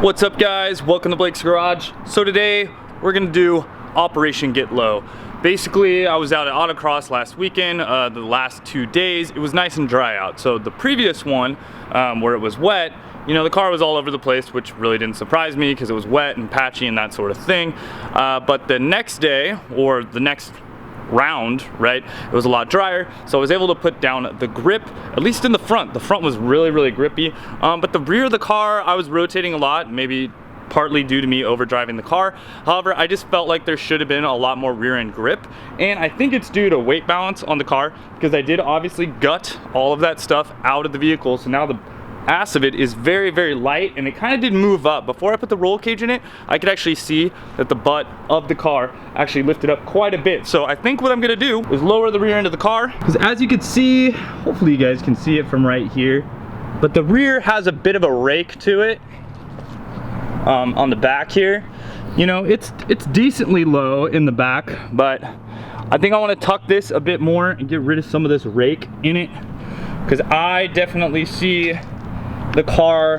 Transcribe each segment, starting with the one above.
What's up guys, welcome to Blake's Garage. So today we're gonna do Operation Get Low. Basically I was out at autocross last weekend, the last 2 days. It was nice and dry out. So the previous one where it was wet, you know, the car was all over the place, which really didn't surprise me because it was wet and patchy and that sort of thing. But the next day, or the next round, right, it was a lot drier, so I was able to put down the grip, at least in the front. The front was really grippy, but the rear of the car I was rotating a lot, maybe partly due to me overdriving the car. However, I just felt like there should have been a lot more rear end grip, and I think it's due to weight balance on the car, because I did obviously gut all of that stuff out of the vehicle, so now the ass of it is very light, and it kind of did move up. Before I put the roll cage in it, I could actually see that the butt of the car actually lifted up quite a bit. So I think what I'm gonna do is lower the rear end of the car, because as you can see, hopefully you guys can see it from right here, but the rear has a bit of a rake to it on the back here. You know, it's decently low in the back, but I think I want to tuck this a bit more and get rid of some of this rake in it, because I definitely see the car,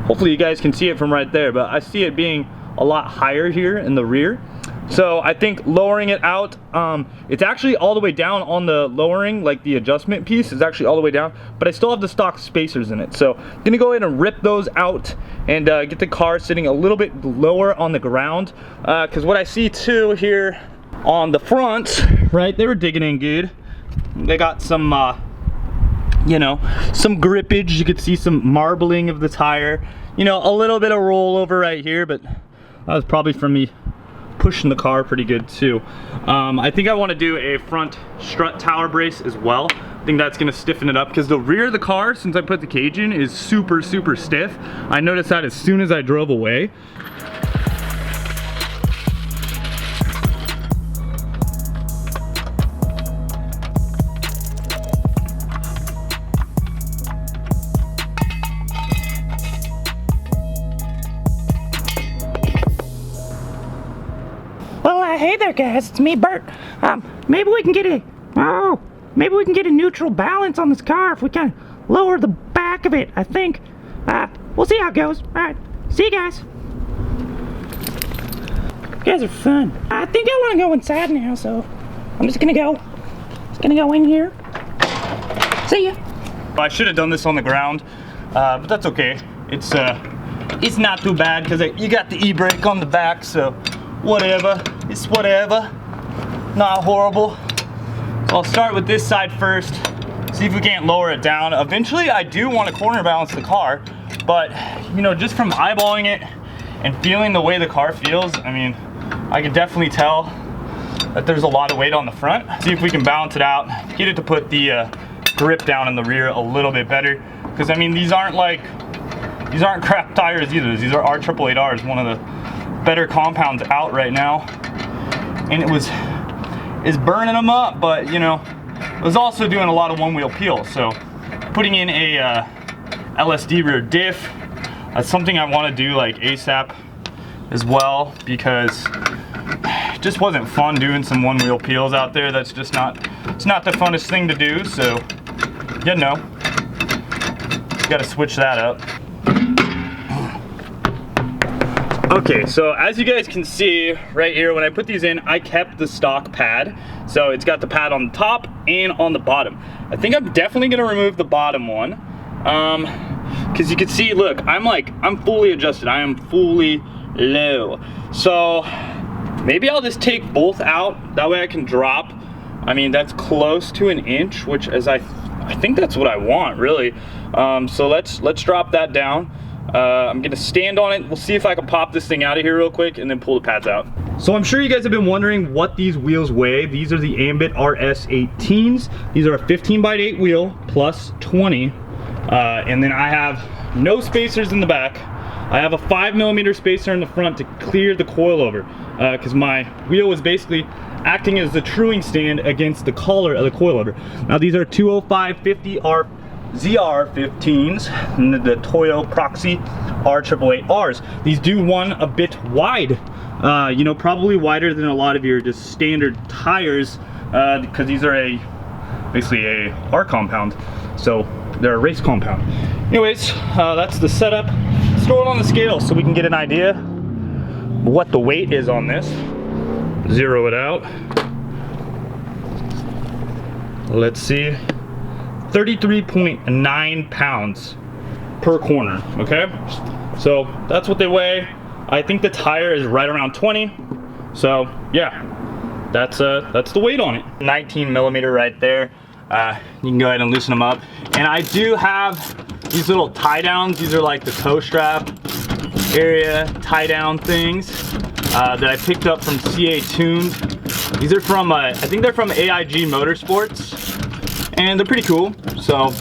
hopefully you guys can see it from right there, but I see it being a lot higher here in the rear. So I think lowering it out, it's actually all the way down on the lowering, like the adjustment piece is actually all the way down, but I still have the stock spacers in it. So I'm gonna go ahead and rip those out and get the car sitting a little bit lower on the ground, because what I see too here on the front, right, they were digging in good. They got some you know, some grippage. You could see some marbling of the tire, you know, a little bit of rollover right here, but that was probably from me pushing the car pretty good too. I think I want to do a front strut tower brace as well. I think that's going to stiffen it up, because the rear of the car, since I put the cage in, is super stiff. I noticed that as soon as I drove away. Hey there guys, it's me, Bert. Maybe we can get a neutral balance on this car if we kind of lower the back of it, I think. We'll see how it goes. Alright, see you guys. You guys are fun. I think I want to go inside now, so I'm just gonna go in here. See ya. I should have done this on the ground, but that's okay. It's not too bad, because you got the e-brake on the back, so whatever. It's whatever. Not horrible. So I'll start with this side first, see if we can't lower it down. Eventually I do want to corner balance the car, but you know, just from eyeballing it and feeling the way the car feels, I mean, I can definitely tell that there's a lot of weight on the front. See if we can balance it out, get it to put the grip down in the rear a little bit better, because I mean, these aren't crap tires either. These are R888Rs, one of the better compounds out right now, and it's burning them up, but you know, it was also doing a lot of one-wheel peel. So putting in a LSD rear diff, that's something I want to do like ASAP as well, because it just wasn't fun doing some one-wheel peels out there. That's just it's not the funnest thing to do. So you know, got to switch that up. Okay, so as you guys can see right here, when I put these in, I kept the stock pad. So it's got the pad on the top and on the bottom. I think I'm definitely gonna remove the bottom one, because you can see, look, I'm fully adjusted. I am fully low. So maybe I'll just take both out. That way I can drop. I mean, that's close to 1 inch, which is I think that's what I want, really. So let's drop that down. I'm gonna stand on it. We'll see if I can pop this thing out of here real quick and then pull the pads out. So I'm sure you guys have been wondering what these wheels weigh. These are the Ambit RS18s. These are a 15x8 wheel plus 20. And then I have no spacers in the back. I have a 5mm spacer in the front to clear the coilover, because my wheel was basically acting as the truing stand against the collar of the coilover. Now these are 205/50 ZR15s, and the Toyo Proxy R888Rs. These do run a bit wide, you know, probably wider than a lot of your just standard tires, because these are basically a R compound, so they're a race compound. Anyways, that's the setup. Let's throw it on the scale so we can get an idea what the weight is on this. Zero it out. Let's see. 33.9 pounds per corner, okay? So that's what they weigh. I think the tire is right around 20. So yeah, that's the weight on it. 19 millimeter right there. You can go ahead and loosen them up. And I do have these little tie downs. These are like the toe strap area tie down things that I picked up from CA Tuned. These are from, I think they're from AIG Motorsports, and they're pretty cool. So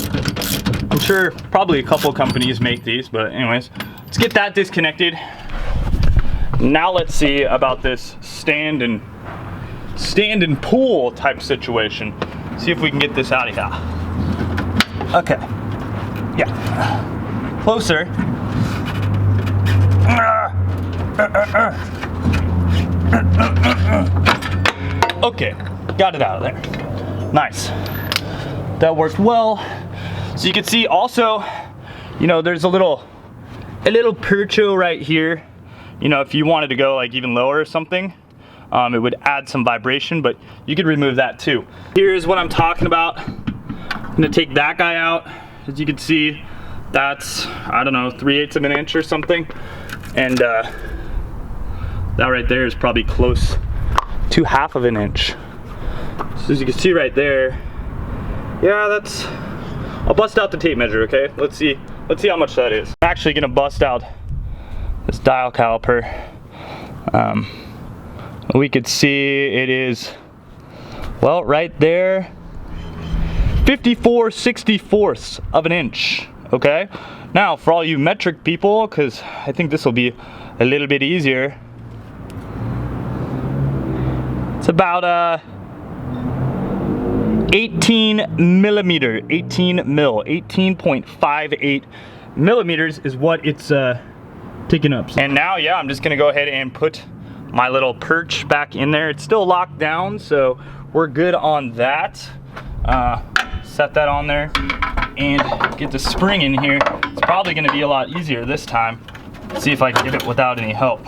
I'm sure probably a couple companies make these, but anyways, let's get that disconnected. Now let's see about this stand and pull type situation. See if we can get this out of here. Okay. Yeah. Closer. Okay, got it out of there. Nice. That worked well. So you can see also, you know, there's a little percho right here. You know, if you wanted to go like even lower or something, it would add some vibration, but you could remove that too. Here's what I'm talking about. I'm gonna take that guy out. As you can see, that's, I don't know, 3/8 of an inch or something. And that right there is probably close to 1/2 of an inch. So as you can see right there, yeah, that's, I'll bust out the tape measure, okay? Let's see how much that is. I'm actually gonna bust out this dial caliper. We could see it is, well, right there, 54/64 of an inch, okay? Now, for all you metric people, because I think this will be a little bit easier, it's about 18 millimeter, 18 mil, 18.58 millimeters is what it's taking up. And now, yeah, I'm just gonna go ahead and put my little perch back in there. It's still locked down, so we're good on that. Set that on there and get the spring in here. It's probably gonna be a lot easier this time. See if I can get it without any help.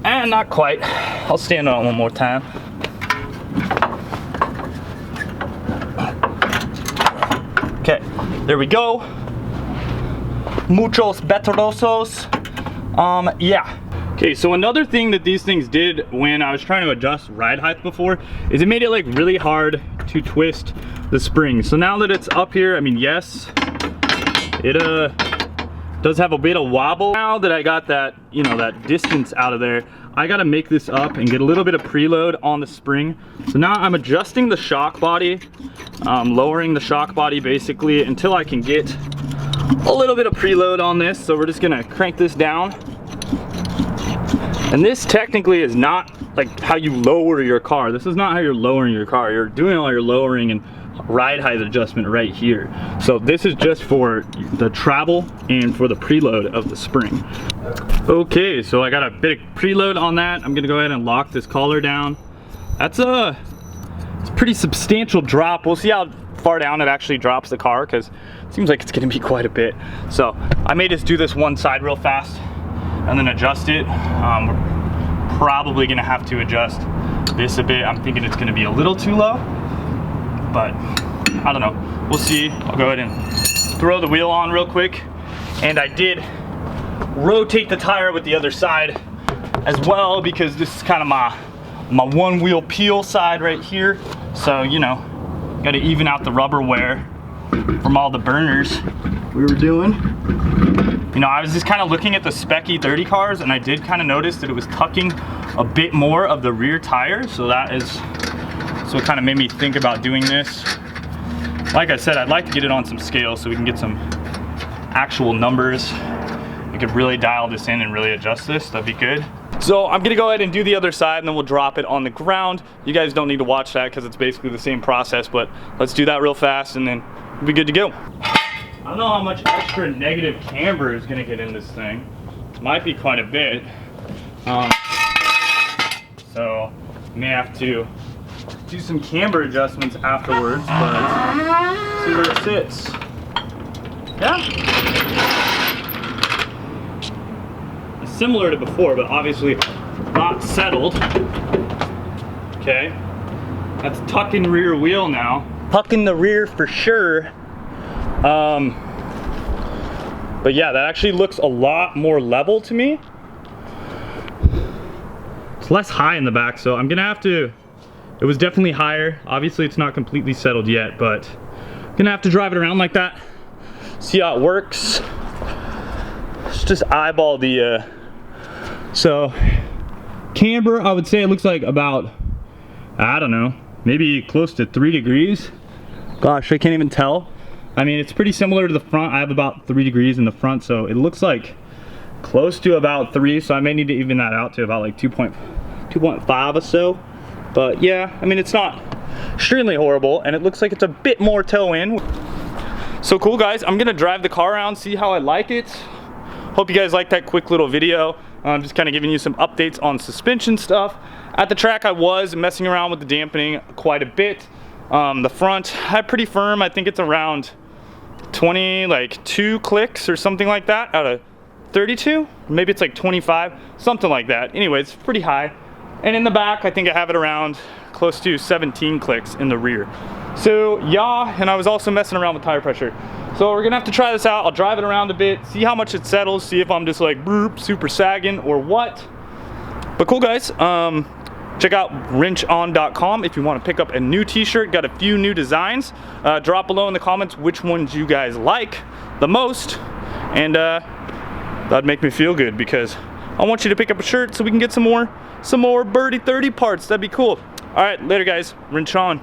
And not quite. I'll stand on it one more time. Okay, there we go. Muchos beterosos. Yeah. Okay, so another thing that these things did when I was trying to adjust ride height before is it made it like really hard to twist the spring. So now that it's up here, I mean, yes, it does have a bit of wobble. Now that I got that, you know, that distance out of there, I gotta make this up and get a little bit of preload on the spring. So now I'm adjusting the shock body, lowering the shock body basically until I can get a little bit of preload on this. So we're just gonna crank this down. And this technically is not like how you lower your car. This is not how you're lowering your car. You're doing all your lowering and ride height adjustment right here. So this is just for the travel and for the preload of the spring. Okay, so I got a bit of preload on that. I'm gonna go ahead and lock this collar down. It's a pretty substantial drop. We'll see how far down it actually drops the car, because it seems like it's gonna be quite a bit. So I may just do this one side real fast and then adjust it. We're probably gonna have to adjust this a bit. I'm thinking it's gonna be a little too low, but I don't know. We'll see. I'll go ahead and throw the wheel on real quick. And I did rotate the tire with the other side as well, because this is kind of my one wheel peel side right here. So, you know, got to even out the rubber wear from all the burners we were doing. You know, I was just kind of looking at the Spec E30 cars, and I did kind of notice that it was tucking a bit more of the rear tire. So that is, so it kind of made me think about doing this. Like I said, I'd like to get it on some scales so we can get some actual numbers. We could really dial this in and really adjust this. That'd be good. So I'm gonna go ahead and do the other side, and then we'll drop it on the ground. You guys don't need to watch that because it's basically the same process, but let's do that real fast and then we'll be good to go. I don't know how much extra negative camber is gonna get in this thing. Might be quite a bit. So may have to do some camber adjustments afterwards, but see where it sits. Yeah. similar to before, but obviously not settled. Okay, that's tucking rear wheel now. Tucking the rear for sure. But yeah, that actually looks a lot more level to me. It's less high in the back, so I'm gonna have to, it was definitely higher. Obviously it's not completely settled yet, but I'm gonna have to drive it around like that, see how it works. Let's just eyeball the, so camber, I would say it looks like about, I don't know, maybe close to 3 degrees. Gosh, I can't even tell. I mean, it's pretty similar to the front. I have about 3 degrees in the front, so it looks like close to about 3, so I may need to even that out to about like 2.5 or so. But yeah, I mean, it's not extremely horrible, and it looks like it's a bit more toe in. So cool, guys. I'm gonna drive the car around, see how I like it. Hope you guys like that quick little video. I'm just kind of giving you some updates on suspension stuff. At the track, I was messing around with the dampening quite a bit. The front had pretty firm. I think it's around 22 clicks or something like that out of 32. Maybe it's like 25, something like that. Anyway, it's pretty high. And in the back, I think I have it around close to 17 clicks in the rear. So yeah, and I was also messing around with tire pressure. So we're gonna have to try this out. I'll drive it around a bit, see how much it settles, see if I'm just like burp, super sagging or what. But cool, guys. Check out wrenchon.com if you want to pick up a new t-shirt. Got a few new designs. Drop below in the comments which ones you guys like the most, and that'd make me feel good because I want you to pick up a shirt so we can get some more Birdie 30 parts. That'd be cool. All right, later guys. Wrench on.